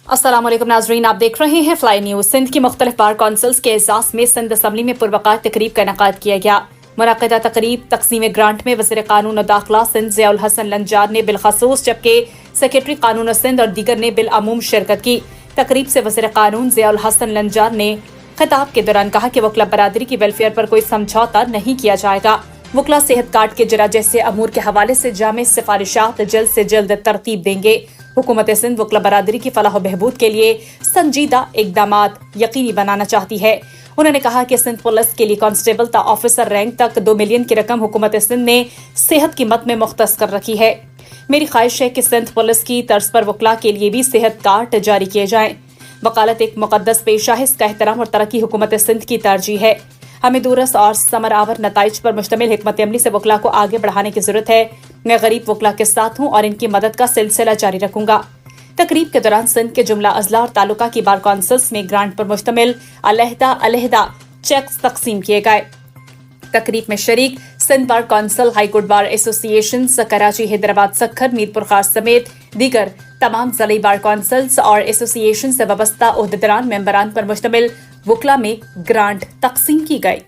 अस्सलाम वालेकुम नाजरीन, आप देख रहे हैं फ्लाई न्यूज। सिंध की मुख्तलिफ बार कौंसल्स के एजाज में सिंध असम्बली में पुरवकार तकरीब का इनकाद किया गया। मुनक़दा तकरीब तकसीम ग्रांट में वज़ीर कानून और दाखिला सिंध ज़ियाउल हसन लंजार ने बिलखसूस, जबकि सेक्रेटरी कानून सिंध और दीगर ने बिलअमूम शिरकत की। तकरीब से वज़ीर कानून ज़ियाउल हसन लंजार ने खिताब के दौरान कहा कि वकला बरादरी की वेलफेयर पर कोई समझौता नहीं किया जाएगा। वकला सेहत कार्ड के जरा जैसे अमूर के हवाले से जामे सिफारिशात जल्द से जल्द तरतीब देंगे। हुकूमत सिंध वकला बरादरी की फलाह बहबूद के लिए संजीदा इकदामात यकीनी बनाना चाहती है। उन्होंने कहा कि सिंध पुलिस के लिए कांस्टेबल ता ऑफिसर रैंक तक 2 मिलियन की रकम हुकूमत सिंध ने सेहत की मद में मुख्तस कर रखी है। मेरी ख्वाहिश है कि सिंध पुलिस की तर्ज पर वकला के लिए भी सेहत कार्ड जारी किए जाएं। वकालत एक मुकद्दस पेशा है, इसका एहतराम और तरक्की हुकूमत सिंध की तरजीह है। हमें दूरस और समर आवर नताइज पर मुश्तमिल हिकमत अमली से वकला को आगे बढ़ाने की जरूरत है। मैं गरीब वकला के साथ हूँ और इनकी मदद का सिलसिला जारी रखूंगा। तकरीब के दौरान सिंध के जुमला अजला और तालुका की बार कौंसल्स में ग्रांट पर मुश्तमिल अलहदा चेक्स तकसीम किए गए। तकरीब में शरीक Sindh bar council, high court bar association, Karachi, Hyderabad, Sukkur, Mirpur Khas समेत दीगर तमाम ज़िली बार कौंसल्स और एसोसिएशन से वाबस्ता ओहदेदारान मेंबरान पर मुश्तमिल वकला में ग्रांट तकसीम की गई।